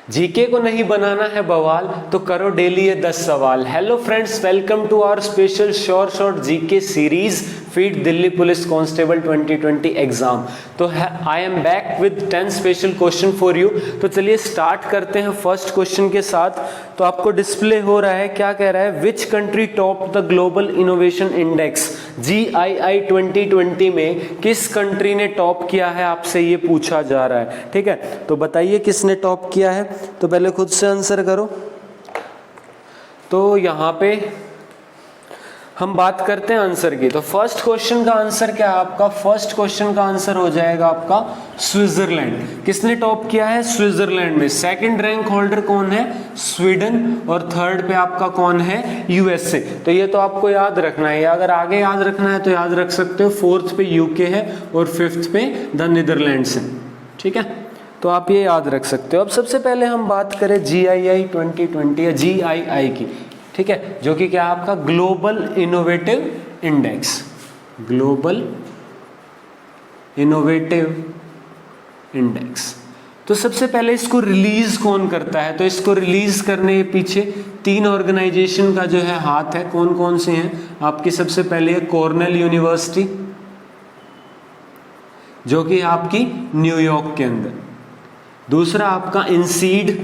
GK को नहीं बनाना है बवाल तो करो डेली ये 10 सवाल। Hello friends, welcome to our special short GK series feed Delhi police constable 2020 exam. तो I am back with 10 special question for you. तो चलिए स्टार्ट करते हैं फर्स्ट क्वेश्चन के साथ। तो आपको डिस्प्ले हो रहा है, क्या कह रहा है, which country top the global innovation index GII 2020 में किस कंट्री ने टॉप किया है, आपसे ये पूछा जा रहा है। ठीक है, तो बताइए किसने टॉप किया है। तो पहले खुद से आंसर करो। तो यहाँ पे हम बात करते हैं आंसर की। तो फर्स्ट क्वेश्चन का आंसर क्या है आपका, फर्स्ट क्वेश्चन का आंसर हो जाएगा आपका स्विट्जरलैंड। किसने टॉप किया है, स्विट्जरलैंड में। सेकंड रैंक होल्डर कौन है, स्वीडन। और थर्ड पे आपका कौन है, USA। तो ये तो आपको याद रखना है, अगर आगे याद रखना है तो याद रख सकते हो। फोर्थ पे UK है और फिफ्थ पे द नीदरलैंड्स है। ठीक है, तो आप ये याद रख सकते हो। अब सबसे पहले हम बात करें GII 2020 या GII की। ठीक है, जो कि क्या है आपका global innovative index, global innovative index. तो सबसे पहले इसको रिलीज कौन करता है, तो इसको रिलीज करने के पीछे 3 ऑर्गेनाइजेशन का जो है हाथ है। कौन कौन से हैं आपकी, सबसे पहले है कॉर्नेल यूनिवर्सिटी जो कि आपकी न्यूयॉर्क के अंदर। दूसरा आपका इंसीड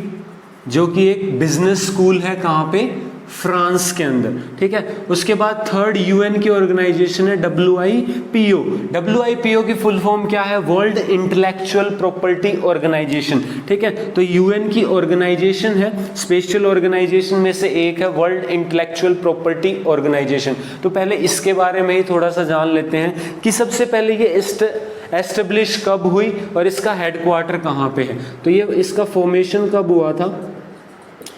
जो कि एक बिजनेस स्कूल है, कहाँ पे, फ्रांस के अंदर। ठीक है, उसके बाद थर्ड UN की ऑर्गेनाइजेशन है WIPO। WIPO की फुल फॉर्म क्या है, वर्ल्ड इंटेलेक्चुअल प्रॉपर्टी ऑर्गेनाइजेशन। ठीक है, तो UN की ऑर्गेनाइजेशन है, स्पेशल ऑर्गेनाइजेशन में से एक है वर्ल्ड इंटेलेक्चुअल प्रॉपर्टी ऑर्गेनाइजेशन। तो पहले इसके बारे में ही थोड़ा सा जान लेते हैं कि सबसे पहले ये एस्टेब्लिश कब हुई और इसका हेडक्वार्टर कहाँ पे है। तो ये इसका फॉर्मेशन कब हुआ था,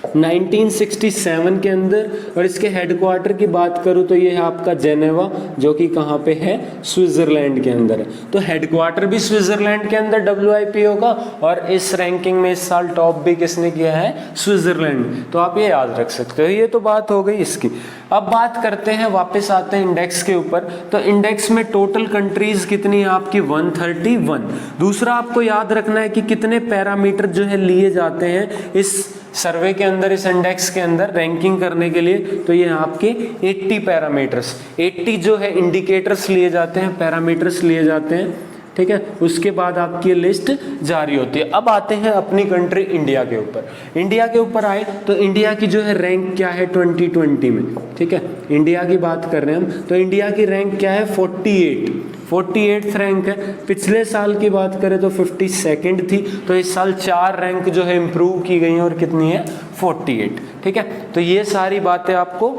1967 के अंदर। और इसके हेडक्वार्टर की बात करूं तो ये है आपका जेनेवा, जो कि कहाँ पे है, स्विट्जरलैंड के अंदर है। तो हेडक्वार्टर भी स्विट्जरलैंड के अंदर WIPO का, और इस रैंकिंग में इस साल टॉप भी किसने किया है, स्विट्जरलैंड में। तो आप ये याद रख सकते हो। ये तो बात हो गई इसकी। अब बात करते हैं, वापस आते हैं इंडेक्स के ऊपर। तो इंडेक्स में टोटल कंट्रीज कितनी है आपकी, 131। दूसरा आपको याद रखना है कि कितने पैरामीटर जो है लिए जाते हैं इस सर्वे के अंदर, इस इंडेक्स के अंदर रैंकिंग करने के लिए। तो ये आपके 80 पैरामीटर्स, 80 जो है इंडिकेटर्स लिए जाते हैं, पैरामीटर्स लिए जाते हैं। ठीक है, उसके बाद आपकी लिस्ट जारी होती है। अब आते हैं अपनी कंट्री इंडिया के ऊपर। इंडिया के ऊपर आए तो इंडिया की जो है रैंक क्या है 2020 में। ठीक है, इंडिया की बात कर रहे हैं हम, तो इंडिया की रैंक क्या है, 48th रैंक है। पिछले साल की बात करें तो 52nd थी। तो इस साल 4 रैंक जो है इंप्रूव की गई हैं और कितनी है, 48। ठीक है, तो ये सारी बातें आपको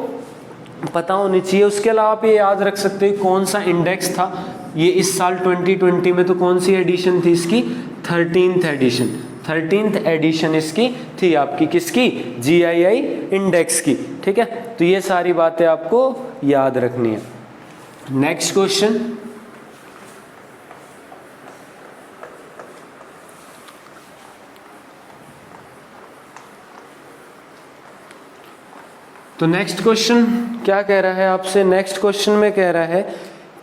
पता होनी चाहिए। उसके अलावा आप ये याद रख सकते हैं कौन सा इंडेक्स था ये इस साल 2020 में। तो कौन सी एडिशन थी इसकी, 13th एडिशन इसकी थी आपकी, किसकी, GII इंडेक्स की। ठीक है, तो ये सारी बातें आपको याद रखनी है। नेक्स्ट क्वेश्चन, तो नेक्स्ट क्वेश्चन क्या कह रहा है आपसे, नेक्स्ट क्वेश्चन में कह रहा है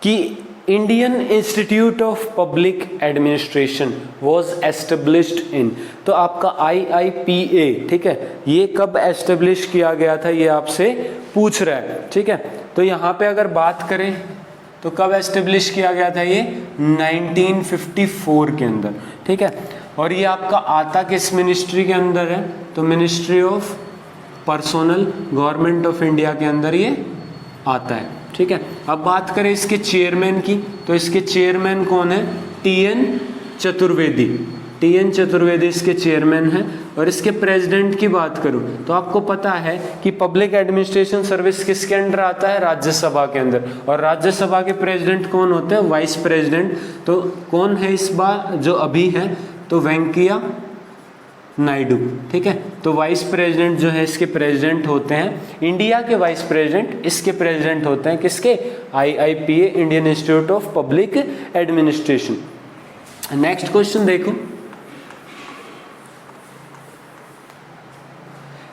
कि Indian institute of public administration was established in. तो आपका IIPA, ठीक है, ये कब एस्टेब्लिश किया गया था, ये आपसे पूछ रहा है। ठीक है, तो यहाँ पे अगर बात करें तो कब एस्टेब्लिश किया गया था, ये 1954 के अंदर। ठीक है, और ये आपका आता किस मिनिस्ट्री के अंदर है, तो ministry of personnel, government of India के अंदर ये आता है। ठीक है, अब बात करें इसके चेयरमैन की, तो इसके चेयरमैन कौन है, TN चतुर्वेदी इसके चेयरमैन हैं। और इसके प्रेसिडेंट की बात करूं तो आपको पता है कि पब्लिक एडमिनिस्ट्रेशन सर्विस किसके अंडर आता है, राज्यसभा के अंदर। और राज्यसभा के प्रेसिडेंट कौन होते हैं, वाइस प्रेसिडेंट। तो कौन है इस बार जो अभी है, तो वेंकैया नायडू। ठीक है, तो वाइस प्रेसिडेंट जो है इसके प्रेसिडेंट होते हैं, इंडिया के वाइस प्रेसिडेंट इसके प्रेसिडेंट होते हैं, किसके, IIPA, Indian institute of public administration. Next question देखो,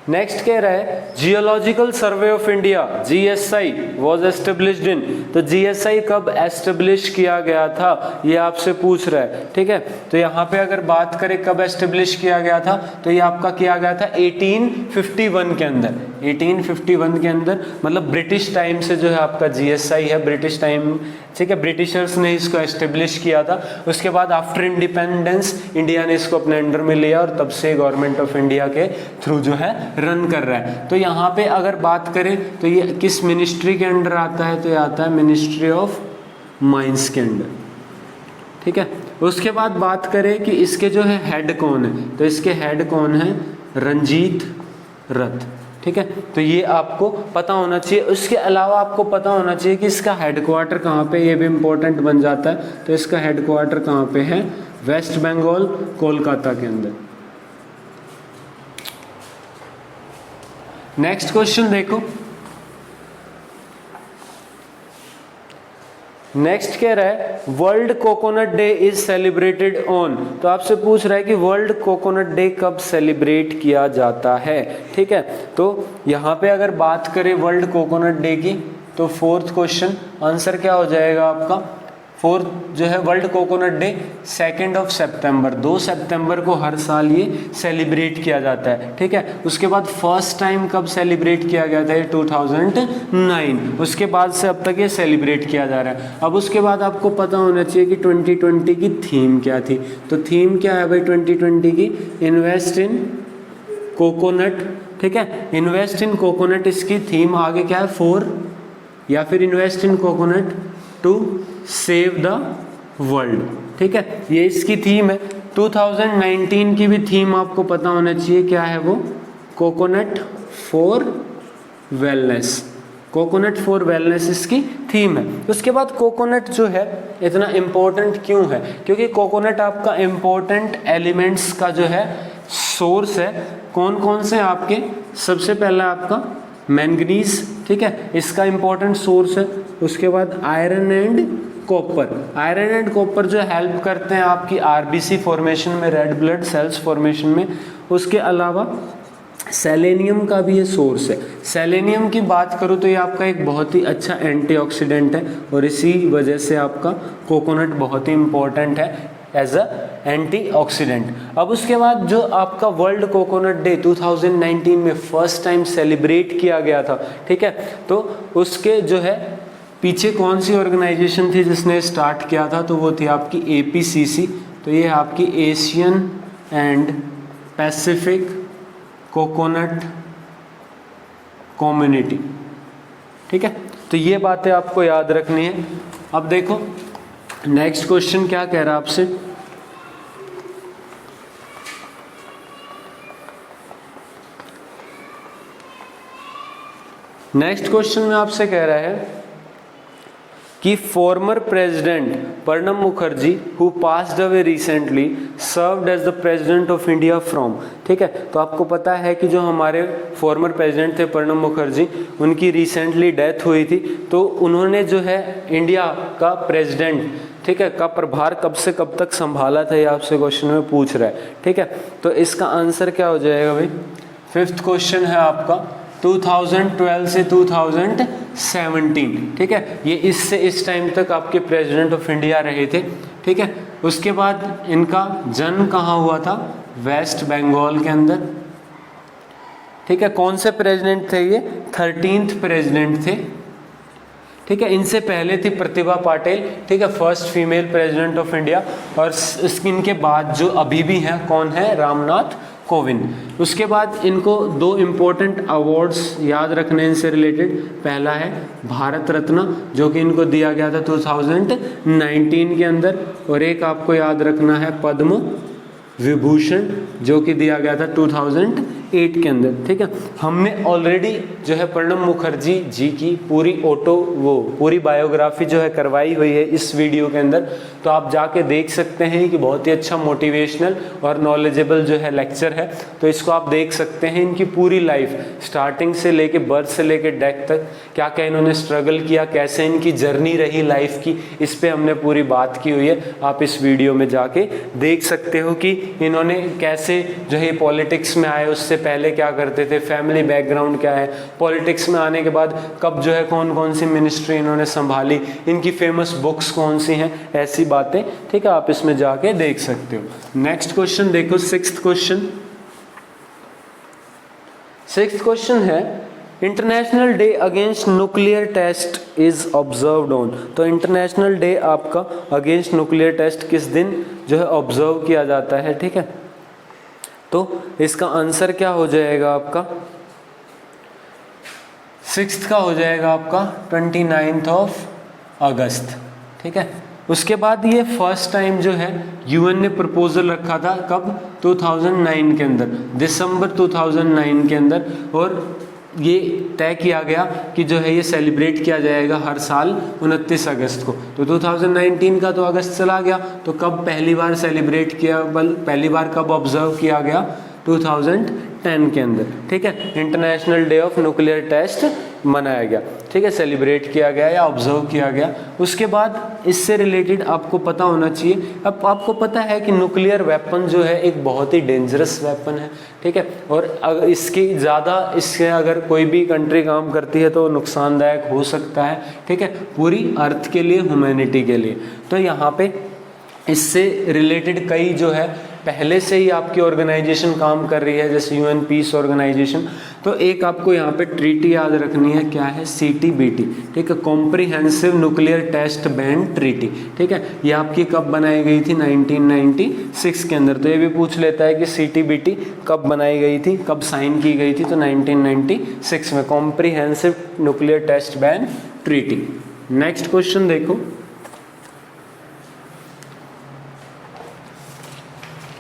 नेक्स्ट कह रहा है geological survey of India GSI was established in, तो जीएसआई कब एस्टेब्लिश किया गया था ये आपसे पूछ रहा है, ठीक है। तो यहाँ पे अगर बात करें कब एस्टेब्लिश किया गया था, तो ये आपका किया गया था 1851 के अंदर, 1851 के अंदर, मतलब ब्रिटिश टाइम से जो है आपका जीएसआई है, ब्रिटिश टाइम, ठीक है, ब्रिटिशर्स ने इसको एस्टेब्लिश किया था। उसके बाद आफ्टर इंडिपेंडेंस इंडिया ने इसको अपने अंडर में लिया और तब से गवर्नमेंट ऑफ इंडिया के थ्रू जो है रन कर रहा है। तो यहाँ पे अगर बात करें तो ये किस मिनिस्ट्री के अंडर आता है, तो ये आता है मिनिस्ट्री ऑफ माइंस के अंडर, ठीक है। उसके बाद बात करें कि इसके जो है हेड कौन है, तो इसके हेड कौन है, रंजीत रथ, ठीक है। तो ये आपको पता होना चाहिए। उसके अलावा आपको पता होना चाहिए कि इसका हेडक्वार्टर कहाँ पे, ये भी इम्पोर्टेंट बन जाता है। तो इसका हेडक्वार्टर कहाँ पे है, वेस्ट बंगाल कोलकाता के अंदर। नेक्स्ट क्वेश्चन देखो, नेक्स्ट कह रहा है world coconut day is celebrated on, तो आपसे पूछ रहा है कि वर्ल्ड कोकोनट डे कब सेलिब्रेट किया जाता है, ठीक है। तो यहाँ पे अगर बात करें वर्ल्ड कोकोनट डे की, तो फोर्थ क्वेश्चन आंसर क्या हो जाएगा आपका, फोर्थ जो है वर्ल्ड कोकोनट डे 2 सितंबर, 2 सितंबर को हर साल ये सेलिब्रेट किया जाता है, ठीक है। उसके बाद फर्स्ट टाइम कब सेलिब्रेट किया गया था, 2009, उसके बाद से अब तक ये सेलिब्रेट किया जा रहा है। अब उसके बाद आपको पता होना चाहिए कि 2020 की थीम क्या थी, तो थीम क्या है भाई 2020 की, इन्वेस्ट इन कोकोनट, ठीक है, इन्वेस्ट इन कोकोनट इसकी थीम। आगे क्या है, 4 या फिर invest in coconut to save the world, ठीक है, ये इसकी थीम है। 2019 की भी थीम आपको पता होना चाहिए, क्या है वो, coconut for wellness, coconut for wellness इसकी थीम है। उसके बाद कोकोनट जो है इतना इम्पोर्टेंट क्यों है, क्योंकि कोकोनट आपका इम्पोर्टेंट एलिमेंट्स का जो है सोर्स है। कौन कौन से आपके, सबसे पहला आपका मैंगनीज, ठीक है, इसका इम्पोर्टेंट सोर्स है। उसके बाद iron and copper, iron and copper जो हेल्प करते हैं आपकी आरबीसी फॉर्मेशन में, रेड ब्लड सेल्स फॉर्मेशन में। उसके अलावा सेलेनियम का भी ये सोर्स है। सेलेनियम की बात करूँ तो ये आपका एक बहुत ही अच्छा एंटीऑक्सीडेंट है और इसी वजह से आपका कोकोनट बहुत ही इम्पोर्टेंट है एज अ एंटीऑक्सीडेंट। अब उसके बाद जो आपका वर्ल्ड कोकोनट डे 2019 में फर्स्ट टाइम सेलिब्रेट किया गया था, ठीक है, तो उसके जो है पीछे कौन सी ऑर्गेनाइजेशन थी जिसने स्टार्ट किया था, तो वो थी आपकी APCC, तो ये आपकी Asian and Pacific coconut community, ठीक है। तो ये बातें आपको याद रखनी है। अब देखो नेक्स्ट क्वेश्चन क्या कह रहा है आपसे, नेक्स्ट क्वेश्चन में आपसे कह रहा है कि former president Pranab Mukherjee who passed away recently served as the president of India from, ठीक है। तो आपको पता है कि जो हमारे फॉर्मर प्रेसिडेंट थे प्रणब मुखर्जी, उनकी रिसेंटली डेथ हुई थी, तो उन्होंने जो है इंडिया का प्रेसिडेंट, ठीक है, का प्रभार कब से कब तक संभाला था, ये आपसे क्वेश्चन में पूछ रहा है, ठीक है। तो इसका आंसर क्या हो जाएगा भाई, फिफ्थ क्वेश्चन है आपका 2012 से 2017, ठीक है, ये इससे इस टाइम तक आपके प्रेसिडेंट ऑफ इंडिया रहे थे, ठीक है। उसके बाद इनका जन्म कहाँ हुआ था, वेस्ट बंगाल के अंदर, ठीक है। कौन से प्रेसिडेंट थे ये, 13th प्रेसिडेंट थे, ठीक है। इनसे पहले थी प्रतिभा पाटिल, ठीक है, first female president of India, और इनके बाद जो अभी भी हैं कौन है, रामनाथ कोविंद। उसके बाद इनको 2 इम्पोर्टेंट अवार्ड्स याद रखने इनसे रिलेटेड, पहला है भारत रत्न जो कि इनको दिया गया था 2019 के अंदर, और एक आपको याद रखना है पद्म विभूषण जो कि दिया गया था 2008 के अंदर, ठीक है। हमने ऑलरेडी जो है प्रणब मुखर्जी जी की पूरी बायोग्राफी जो है करवाई हुई है इस वीडियो के अंदर, तो आप जाके देख सकते हैं कि बहुत ही अच्छा मोटिवेशनल और नॉलेजेबल जो है लेक्चर है, तो इसको आप देख सकते हैं। इनकी पूरी लाइफ स्टार्टिंग से लेके बर्थ से लेके डेथ तक क्या क्या इन्होंने स्ट्रगल किया, कैसे इनकी जर्नी रही लाइफ की, इस पे हमने पूरी बात की हुई है। आप इस वीडियो में जाके देख सकते हो कि इन्होंने कैसे जो है पॉलिटिक्स में आए, उससे पहले क्या करते थे, फैमिली बैकग्राउंड क्या है, पॉलिटिक्स में आने के बाद कब जो है कौन कौन सी मिनिस्ट्री इन्होंने संभाली, इनकी फेमस बुक्स कौन सी हैं, ऐसी बातें, ठीक है, आप इसमें जाके देख सकते हो। नेक्स्ट क्वेश्चन देखो, सिक्स्थ क्वेश्चन है international day against nuclear test is observed on. तो इंटरनेशनल डे आपका अगेंस्ट न्यूक्लियर टेस्ट किस दिन जो है ऑब्जर्व किया जाता है, ठीक है। तो इसका आंसर क्या हो जाएगा आपका, सिक्स्थ का हो जाएगा आपका 29 अगस्त, ठीक है। उसके बाद ये फर्स्ट टाइम जो है यूएन ने प्रपोजल रखा था, कब, 2009 के अंदर, दिसंबर 2009 के अंदर, और ये तय किया गया कि जो है ये सेलिब्रेट किया जाएगा हर साल 29 अगस्त को। तो 2019 का तो अगस्त चला गया, तो कब पहली बार सेलिब्रेट किया, पहली बार कब ऑब्जर्व किया गया, 2010 के अंदर, ठीक है। International day of nuclear test मनाया गया, ठीक है, सेलिब्रेट किया गया या ऑब्जर्व किया गया। उसके बाद इससे रिलेटेड आपको पता होना चाहिए, अब आपको पता है कि न्यूक्लियर वेपन जो है एक बहुत ही डेंजरस वेपन है, ठीक है, और अगर इससे अगर कोई भी कंट्री काम करती है तो नुकसानदायक हो सकता है, ठीक है, पूरी अर्थ के लिए, ह्यूमैनिटी के लिए। तो यहाँ पे इससे रिलेटेड कई जो है पहले से ही आपकी ऑर्गेनाइजेशन काम कर रही है, जैसे यूएन पीस ऑर्गेनाइजेशन। तो एक आपको यहाँ पे ट्रीटी याद रखनी है, क्या है, CTBT, ठीक है, comprehensive nuclear test ban treaty, ठीक है। ये आपकी कब बनाई गई थी, 1996 के अंदर। तो ये भी पूछ लेता है कि CTBT कब बनाई गई थी, कब साइन की गई थी, तो 1996 में, comprehensive nuclear test ban treaty. Next question देखो,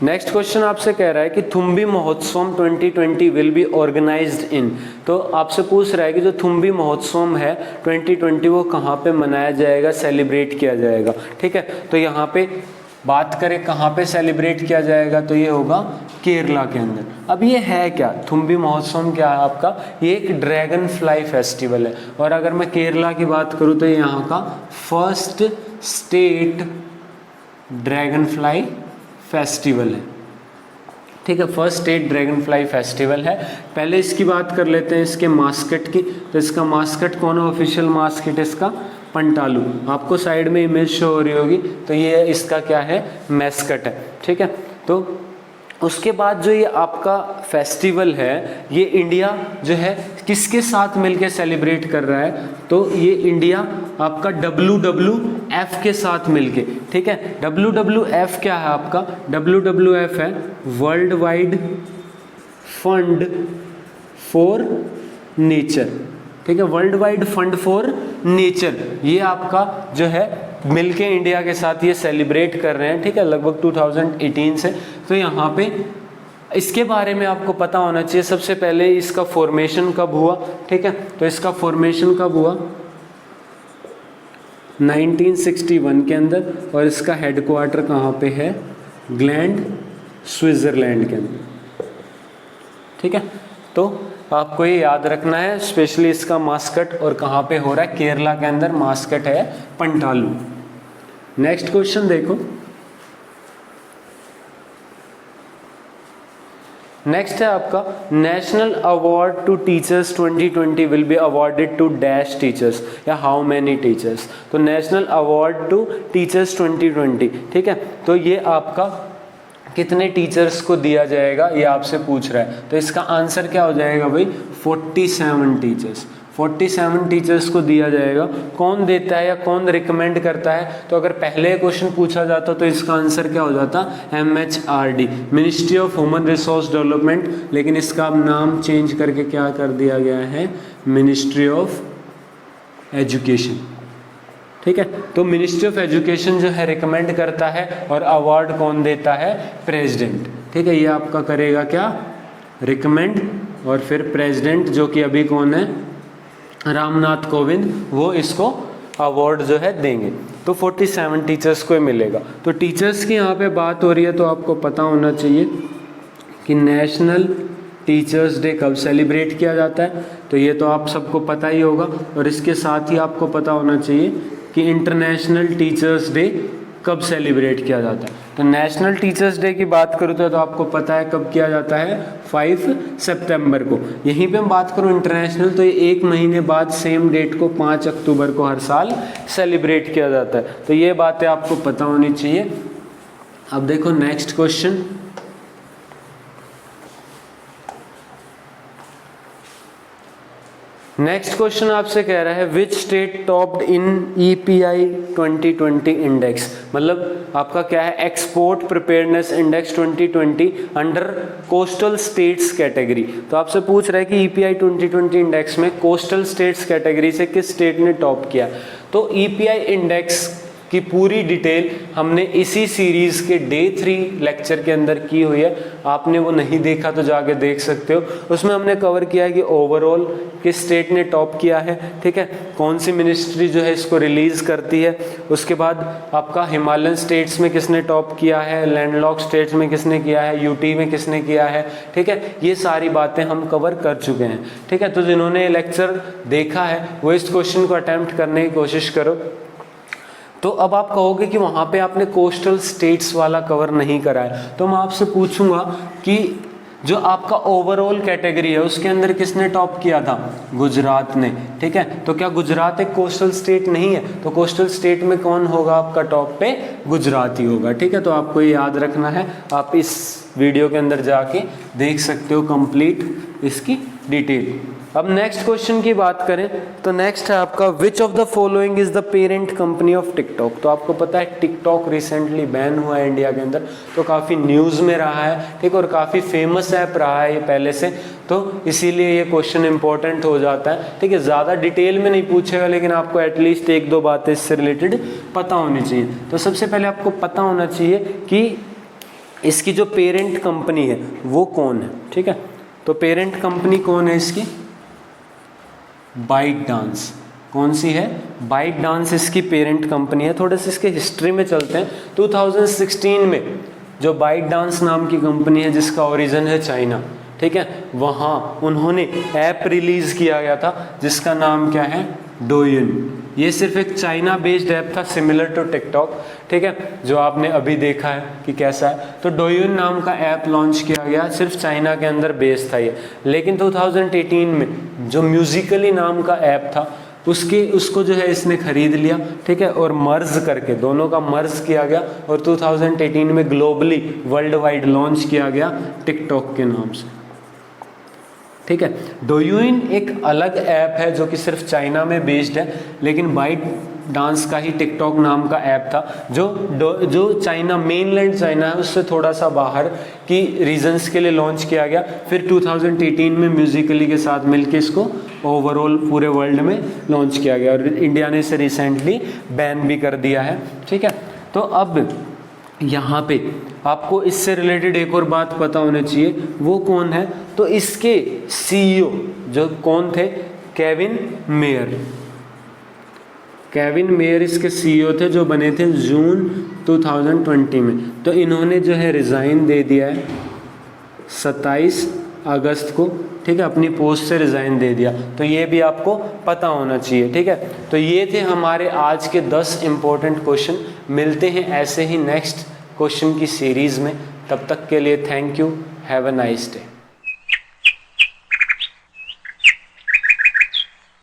नेक्स्ट क्वेश्चन आपसे कह रहा है कि थुम्बी महोत्सव 2020 विल बी ऑर्गेनाइज्ड इन। तो आपसे पूछ रहा है कि जो थुम्बी महोत्सव है 2020 वो कहाँ पे मनाया जाएगा, सेलिब्रेट किया जाएगा, ठीक है। तो यहाँ पे बात करें कहाँ पे सेलिब्रेट किया जाएगा, तो ये होगा केरला के अंदर। अब ये है क्या, थुम्बी महोत्सव क्या है आपका, ये एक ड्रैगन फ्लाई फेस्टिवल है। और अगर मैं केरला की बात करूँ तो ये यहाँ का first state dragon fly festival है, ठीक है, first state dragon fly festival है। पहले इसकी बात कर लेते हैं इसके मास्कट की। तो इसका मास्कट कौन है, ऑफिशियल मास्कट इसका पंटालू, आपको साइड में इमेज शो हो रही होगी, तो ये इसका क्या है, मैस्कट है, ठीक है। तो उसके बाद जो ये आपका फेस्टिवल है ये इंडिया जो है किसके साथ मिलके सेलिब्रेट कर रहा है, तो ये इंडिया आपका WWF के साथ मिलके, ठीक है। WWF क्या है आपका, WWF है world wide fund for nature, ठीक है, world wide fund for nature. ये आपका जो है मिलके इंडिया के साथ ये सेलिब्रेट कर रहे हैं, ठीक है, लगभग 2018 से। तो यहाँ पे इसके बारे में आपको पता होना चाहिए, सबसे पहले इसका फॉर्मेशन कब हुआ, ठीक है। तो इसका फॉर्मेशन कब हुआ, 1961 के अंदर, और इसका हेडक्वार्टर कहाँ पे है, ग्लैंड, स्विट्जरलैंड के अंदर, ठीक है। तो आपको ये याद रखना है, स्पेशली इसका मास्कट और कहाँ पे हो रहा है, केरला के अंदर मास्कट है पंटालू। नेक्स्ट क्वेश्चन देखो, नेक्स्ट है आपका national award to teachers 2020 will be awarded to dash teachers या हाउ मैनी टीचर्स। तो नेशनल अवार्ड टू टीचर्स 2020, ठीक है, तो ये आपका कितने टीचर्स को दिया जाएगा ये आपसे पूछ रहा है। तो इसका आंसर क्या हो जाएगा भाई, 47 टीचर्स, 47 टीचर्स को दिया जाएगा। कौन देता है या कौन रिकमेंड करता है, तो अगर पहले क्वेश्चन पूछा जाता तो इसका आंसर क्या हो जाता, MHRD, ministry of human resource development, लेकिन इसका अब नाम चेंज करके क्या कर दिया गया है, मिनिस्ट्री ऑफ एजुकेशन, ठीक है। तो मिनिस्ट्री ऑफ एजुकेशन जो है रिकमेंड करता है और अवार्ड कौन देता है, प्रेसिडेंट, ठीक है। ये आपका करेगा क्या, रिकमेंड, और फिर प्रेसिडेंट जो कि अभी कौन है, रामनाथ कोविंद, वो इसको अवार्ड जो है देंगे। तो 47 टीचर्स को मिलेगा। तो टीचर्स की यहाँ पे बात हो रही है, तो आपको पता होना चाहिए कि नेशनल टीचर्स डे कब सेलिब्रेट किया जाता है, तो ये तो आप सबको पता ही होगा। और इसके साथ ही आपको पता होना चाहिए कि इंटरनेशनल टीचर्स डे कब सेलिब्रेट किया जाता है। तो नेशनल टीचर्स डे की बात करूँ तो आपको पता है कब किया जाता है, 5 सितंबर को। यहीं पे हम बात करूँ इंटरनेशनल, तो ये 1 महीने बाद सेम डेट को 5 अक्टूबर को हर साल सेलिब्रेट किया जाता है। तो ये बातें आपको पता होनी चाहिए। अब देखो नेक्स्ट क्वेश्चन, नेक्स्ट क्वेश्चन आपसे कह रहा है which state topped in EPI 2020 index, मतलब आपका क्या है, export preparedness index 2020 under coastal states category. तो आपसे पूछ रहा है कि EPI 2020 इंडेक्स में कोस्टल स्टेट्स कैटेगरी से किस स्टेट ने टॉप किया। तो EPI इंडेक्स की पूरी डिटेल हमने इसी सीरीज के डे 3 लेक्चर के अंदर की हुई है, आपने वो नहीं देखा तो जाके देख सकते हो। उसमें हमने कवर किया है कि ओवरऑल किस स्टेट ने टॉप किया है, ठीक है, कौन सी मिनिस्ट्री जो है इसको रिलीज करती है, उसके बाद आपका हिमालयन स्टेट्स में किसने टॉप किया है, लैंडलॉक स्टेट्स में किसने किया है, यूटी में किसने किया है, ठीक है, ये सारी बातें हम कवर कर चुके हैं, ठीक है। तो जिन्होंने लेक्चर देखा है वो इस क्वेश्चन को अटेम्प्ट करने की कोशिश करो। तो अब आप कहोगे कि वहाँ पे आपने कोस्टल स्टेट्स वाला कवर नहीं करा है, तो मैं आपसे पूछूंगा कि जो आपका ओवरऑल कैटेगरी है उसके अंदर किसने टॉप किया था, गुजरात ने, ठीक है। तो क्या गुजरात एक कोस्टल स्टेट नहीं है, तो कोस्टल स्टेट में कौन होगा आपका टॉप पे, गुजरात ही होगा, ठीक है। तो आपको ये याद रखना है, आप इस वीडियो के अंदर जाके देख सकते हो कंप्लीट इसकी डिटेल। अब नेक्स्ट क्वेश्चन की बात करें तो नेक्स्ट है आपका which of the following is the parent company of TikTok. तो आपको पता है टिकटॉक रिसेंटली बैन हुआ है इंडिया के अंदर, तो काफ़ी न्यूज़ में रहा है, ठीक, और काफ़ी फेमस ऐप रहा है ये पहले से, तो इसीलिए ये क्वेश्चन इंपॉर्टेंट हो जाता है, ठीक है। ज़्यादा डिटेल में नहीं पूछेगा लेकिन आपको एटलीस्ट 1-2 बातें इससे रिलेटेड पता होनी चाहिए। तो सबसे पहले आपको पता होना चाहिए कि इसकी जो पेरेंट कंपनी है वो कौन है, ठीक है। तो पेरेंट कंपनी कौन है इसकी, बाइट डांस। कौन सी है, बाइट डांस इसकी पेरेंट कंपनी है। थोड़े से इसके हिस्ट्री में चलते हैं। 2016 में जो बाइट डांस नाम की कंपनी है जिसका ओरिजिन है चाइना, ठीक है, वहाँ उन्होंने ऐप रिलीज किया गया था जिसका नाम क्या है, डोयुन। ये सिर्फ एक चाइना बेस्ड ऐप था, सिमिलर टू टिकटॉक, ठीक है, जो आपने अभी देखा है कि कैसा है। तो डोयुन नाम का ऐप लॉन्च किया गया, सिर्फ चाइना के अंदर बेस्ड था ये। लेकिन 2018 में जो म्यूजिकली नाम का ऐप था उसको जो है इसने खरीद लिया, ठीक है, और मर्ज करके दोनों का मर्ज किया गया और 2018 में ग्लोबली वर्ल्ड वाइड लॉन्च किया गया टिकटॉक के नाम से, ठीक है। डोयुइन एक अलग ऐप है जो कि सिर्फ चाइना में बेस्ड है, लेकिन बाइट डांस का ही टिकटॉक नाम का ऐप था जो चाइना, मेनलैंड चाइना है उससे थोड़ा सा बाहर की रीजन्स के लिए लॉन्च किया गया। फिर 2018 में म्यूजिकली के साथ मिलके इसको ओवरऑल पूरे वर्ल्ड में लॉन्च किया गया और इंडिया ने इसे रिसेंटली बैन भी कर दिया है, ठीक है। तो अब यहाँ पे आपको इससे रिलेटेड एक और बात पता होनी चाहिए, वो कौन है, तो इसके CEO जो कौन थे, केविन मेयर। केविन मेयर इसके CEO थे जो बने थे जून 2020 में। तो इन्होंने जो है रिज़ाइन दे दिया है 27 अगस्त को, ठीक है, अपनी पोस्ट से रिज़ाइन दे दिया। तो ये भी आपको पता होना चाहिए, ठीक है। तो ये थे हमारे आज के 10 इम्पोर्टेंट क्वेश्चन। मिलते हैं ऐसे ही नेक्स्ट क्वेश्चन की सीरीज़ में, तब तक के लिए thank you, have a nice day.